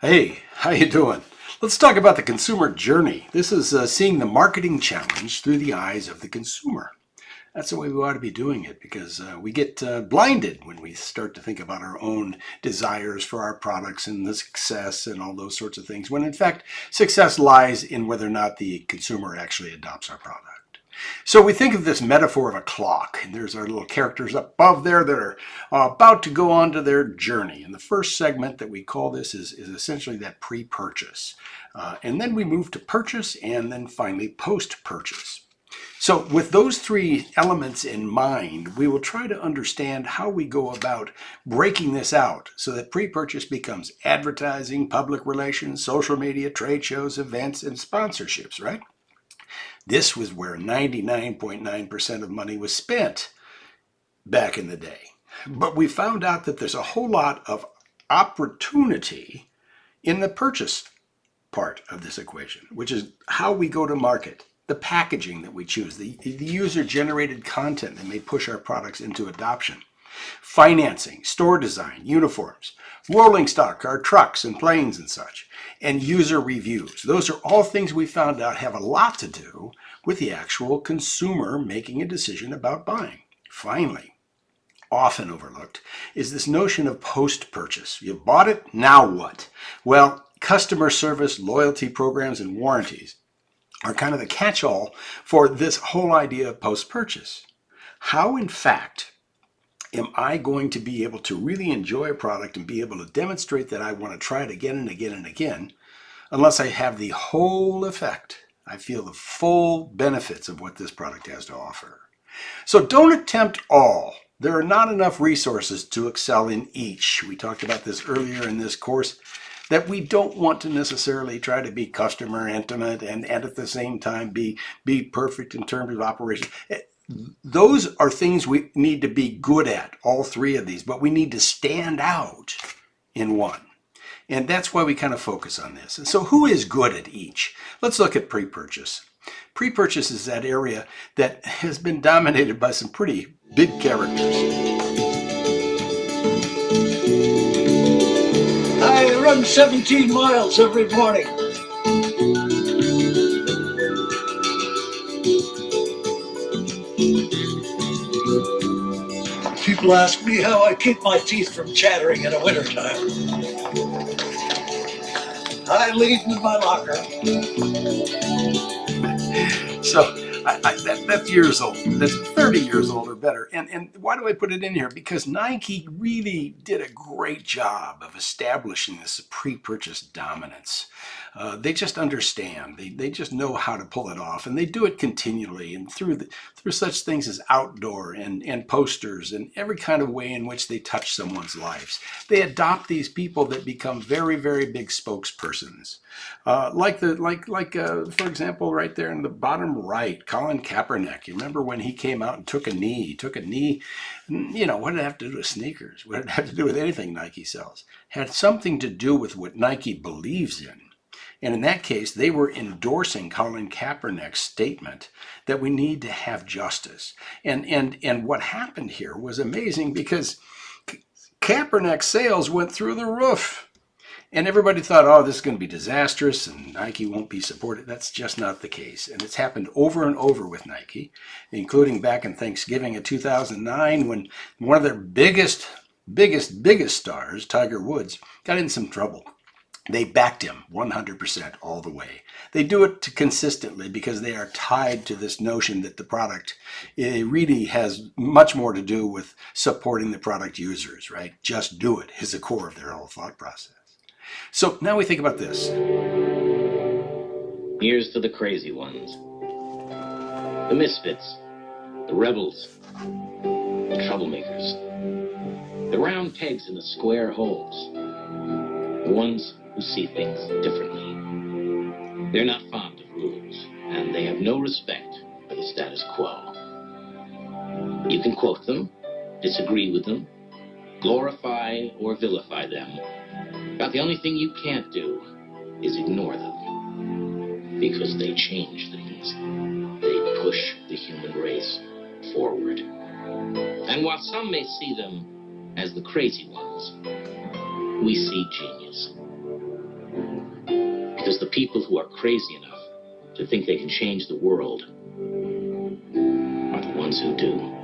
Hey, how you doing? Let's talk about the consumer journey. This is seeing the marketing challenge through the eyes of the consumer. That's the way we ought to be doing it because we get blinded when we start to think about our own desires for our products and the success and all those sorts of things, when in fact, success lies in whether or not the consumer actually adopts our product. So we think of this metaphor of a clock, and there's our little characters up above there that are about to go on to their journey. And the first segment that we call this is essentially that pre-purchase. And then we move to purchase and then finally post-purchase. So with those three elements in mind, we will try to understand how we go about breaking this out so that pre-purchase becomes advertising, public relations, social media, trade shows, events, and sponsorships, right? This was where 99.9% of money was spent back in the day. But we found out that there's a whole lot of opportunity in the purchase part of this equation, which is how we go to market, the packaging that we choose, the user-generated content that may push our products into adoption, financing, store design, uniforms, rolling stock, our trucks and planes and such, and user reviews. Those are all things we found out have a lot to do with the actual consumer making a decision about buying. Finally, often overlooked, is this notion of post-purchase. You bought it, now what? Well, customer service, loyalty programs, and warranties are kind of the catch-all for this whole idea of post-purchase. How, in fact, am I going to be able to really enjoy a product and be able to demonstrate that I want to try it again and again and again, unless I have the whole effect? I feel the full benefits of what this product has to offer. So don't attempt all. There are not enough resources to excel in each. We talked about this earlier in this course, that we don't want to necessarily try to be customer intimate and at the same time be perfect in terms of operation. Those are things we need to be good at, all three of these, but we need to stand out in one. And that's why we kind of focus on this. And so who is good at each? Let's look at pre-purchase. Pre-purchase is that area that has been dominated by some pretty big characters. I run 17 miles every morning. People ask me how I keep my teeth from chattering in the wintertime. I leave them in my locker. So that's years old. That's 30 years old or better. And why do I put it in here? Because Nike really did a great job of establishing this pre-purchase dominance. They just understand. They just know how to pull it off, and they do it continually and through such things as outdoor and posters and every kind of way in which they touch someone's lives. They adopt these people that become very, very big spokespersons. For example, right there in the bottom right, Colin Kaepernick. You remember when he came out and took a knee? He took a knee. You know, what did it have to do with sneakers? What did it have to do with anything Nike sells? It had something to do with what Nike believes in. And in that case, they were endorsing Colin Kaepernick's statement that we need to have justice. And what happened here was amazing because Kaepernick's sales went through the roof. And everybody thought, oh, this is going to be disastrous and Nike won't be supported. That's just not the case. And it's happened over and over with Nike, including back in Thanksgiving of 2009 when one of their biggest stars, Tiger Woods, got in some trouble. They backed him 100% all the way. They do it consistently because they are tied to this notion that the product really has much more to do with supporting the product users, right? Just do it is the core of their whole thought process. So now we think about this. Here's to the crazy ones, the misfits, the rebels, the troublemakers, the round pegs in the square holes, the ones who see things differently. They're not fond of rules, and they have no respect for the status quo. You can quote them, disagree with them, glorify or vilify them, but the only thing you can't do is ignore them, because they change things. They push the human race forward. And while some may see them as the crazy ones, we see genius. Because the people who are crazy enough to think they can change the world are the ones who do.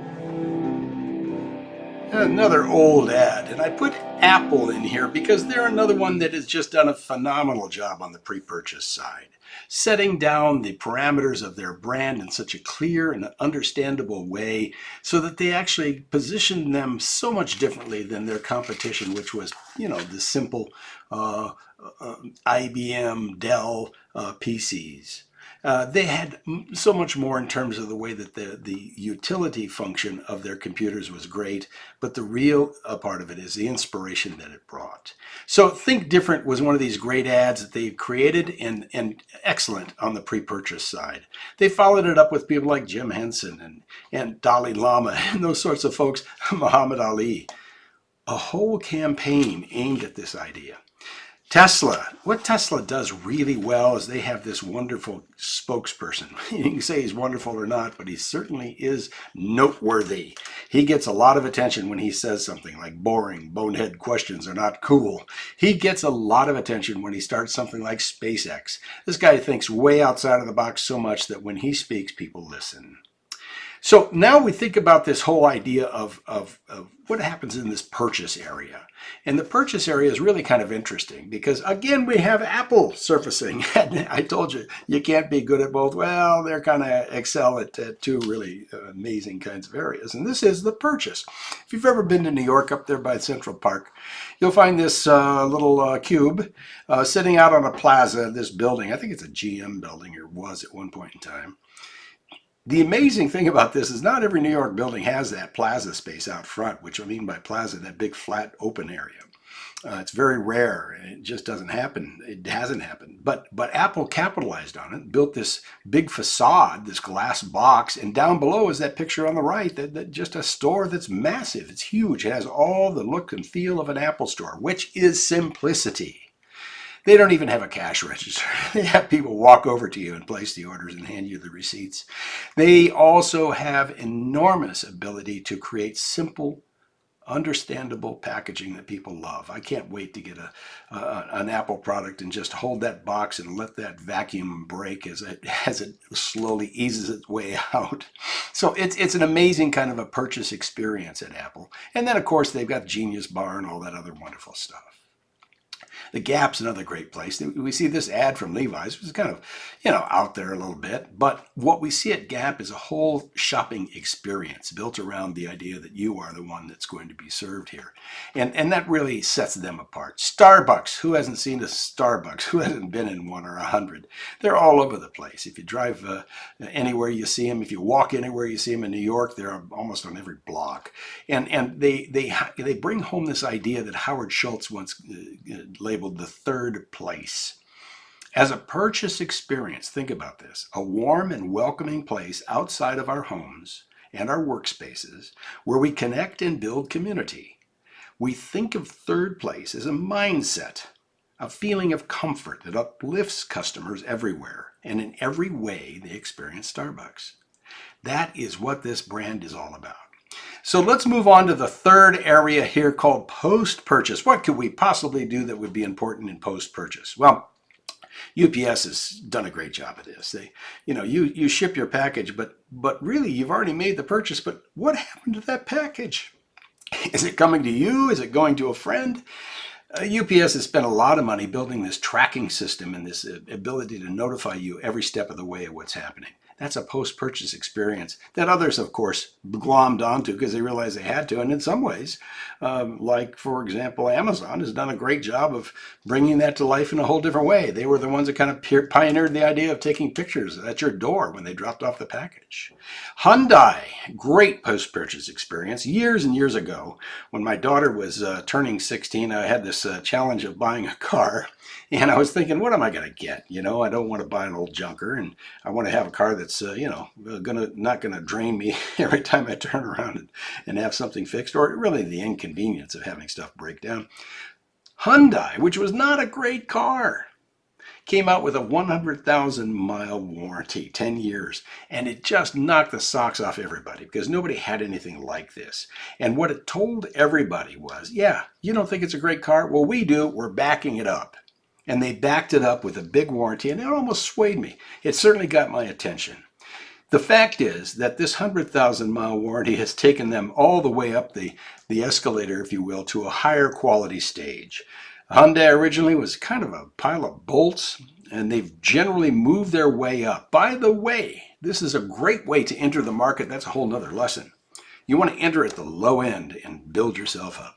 Another old ad, and I put Apple in here because they're another one that has just done a phenomenal job on the pre-purchase side, setting down the parameters of their brand in such a clear and understandable way so that they actually position them so much differently than their competition, which was, the simple IBM, Dell PCs. They had so much more in terms of the way that the utility function of their computers was great, but the real part of it is the inspiration that it brought. So Think Different was one of these great ads that they created and excellent on the pre-purchase side. They followed it up with people like Jim Henson and Dalai Lama and those sorts of folks, Muhammad Ali. A whole campaign aimed at this idea. Tesla, what Tesla does really well is they have this wonderful spokesperson. You can say he's wonderful or not, but he certainly is noteworthy. He gets a lot of attention when he says something like boring, bonehead questions are not cool. He gets a lot of attention when he starts something like SpaceX. This guy thinks way outside of the box so much that when he speaks, people listen. So now we think about this whole idea of what happens in this purchase area. And the purchase area is really kind of interesting because, again, we have Apple surfacing. I told you, you can't be good at both. Well, they're kind of excel at two really amazing kinds of areas. And this is the purchase. If you've ever been to New York up there by Central Park, you'll find this little cube sitting out on a plaza, this building. I think it's a GM building, or was at one point in time. The amazing thing about this is not every New York building has that plaza space out front, which I mean by plaza, that big flat open area. It's very rare. It just doesn't happen. It hasn't happened. But Apple capitalized on it, built this big facade, this glass box, and down below is that picture on the right, that just a store that's massive. It's huge. It has all the look and feel of an Apple store, which is simplicity. They don't even have a cash register. They have people walk over to you and place the orders and hand you the receipts. They also have enormous ability to create simple, understandable packaging that people love. I can't wait to get an Apple product and just hold that box and let that vacuum break as it slowly eases its way out. So it's an amazing kind of a purchase experience at Apple. And then, of course, they've got Genius Bar and all that other wonderful stuff. The Gap's another great place. We see this ad from Levi's, which is kind of, out there a little bit. But what we see at Gap is a whole shopping experience built around the idea that you are the one that's going to be served here. And that really sets them apart. Starbucks. Who hasn't seen a Starbucks? Who hasn't been in one or 100? They're all over the place. If you drive anywhere, you see them. If you walk anywhere, you see them. In New York, they're almost on every block. And they bring home this idea that Howard Schultz once labeled the third place. As a purchase experience, think about this, a warm and welcoming place outside of our homes and our workspaces where we connect and build community. We think of third place as a mindset, a feeling of comfort that uplifts customers everywhere and in every way they experience Starbucks. That is what this brand is all about. So let's move on to the third area here called post-purchase. What could we possibly do that would be important in post-purchase? Well, UPS has done a great job of this. You ship your package, but really you've already made the purchase, but what happened to that package? Is it coming to you? Is it going to a friend? UPS has spent a lot of money building this tracking system and this ability to notify you every step of the way of what's happening. That's a post-purchase experience that others, of course, glommed onto because they realized they had to. And in some ways, like, for example, Amazon has done a great job of bringing that to life in a whole different way. They were the ones that kind of pioneered the idea of taking pictures at your door when they dropped off the package. Hyundai, great post-purchase experience. Years and years ago, when my daughter was turning 16, I had this challenge of buying a car. And I was thinking, what am I going to get? I don't want to buy an old junker, and I want to have a car that's, not going to drain me every time I turn around and have something fixed, or really the inconvenience of having stuff break down. Hyundai, which was not a great car, came out with a 100,000 mile warranty, 10 years, and it just knocked the socks off everybody because nobody had anything like this. And what it told everybody was, yeah, you don't think it's a great car? Well, we do. We're backing it up. And they backed it up with a big warranty, and it almost swayed me. It certainly got my attention. The fact is that this 100,000-mile warranty has taken them all the way up the escalator, if you will, to a higher quality stage. Hyundai originally was kind of a pile of bolts, and they've generally moved their way up. By the way, this is a great way to enter the market. That's a whole nother lesson. You want to enter at the low end and build yourself up.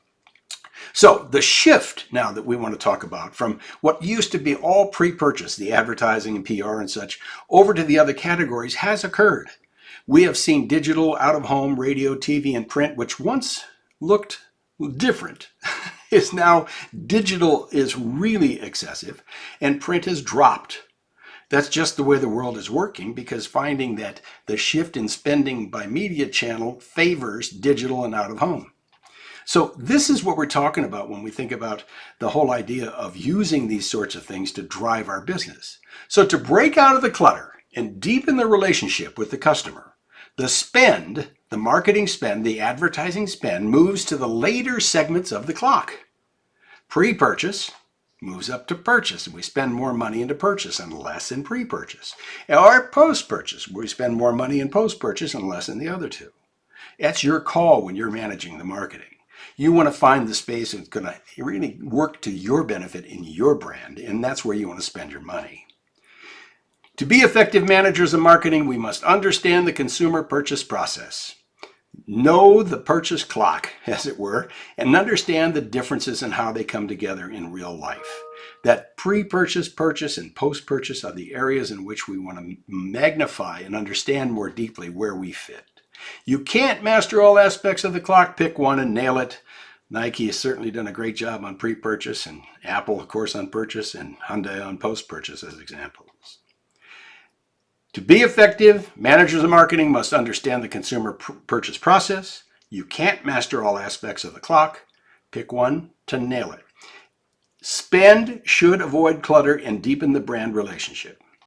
So the shift now that we want to talk about from what used to be all pre-purchase, the advertising and PR and such, over to the other categories has occurred. We have seen digital, out-of-home, radio, TV, and print, which once looked different, is now digital is really excessive and print has dropped. That's just the way the world is working, because finding that the shift in spending by media channel favors digital and out-of-home. So this is what we're talking about when we think about the whole idea of using these sorts of things to drive our business. So to break out of the clutter and deepen the relationship with the customer, the spend, the marketing spend, the advertising spend moves to the later segments of the clock. Pre-purchase moves up to purchase, and we spend more money into purchase and less in pre-purchase. Or post-purchase, we spend more money in post-purchase and less in the other two. That's your call when you're managing the marketing. You want to find the space that's going to really work to your benefit in your brand, and that's where you want to spend your money. To be effective managers of marketing, we must understand the consumer purchase process. Know the purchase clock, as it were, and understand the differences in how they come together in real life. That pre-purchase, purchase, and post-purchase are the areas in which we want to magnify and understand more deeply where we fit. You can't master all aspects of the clock. Pick one and nail it. Nike has certainly done a great job on pre-purchase, and Apple, of course, on purchase, and Hyundai on post-purchase as examples. To be effective, managers of marketing must understand the consumer purchase process. You can't master all aspects of the clock. Pick one to nail it. Spend should avoid clutter and deepen the brand relationship.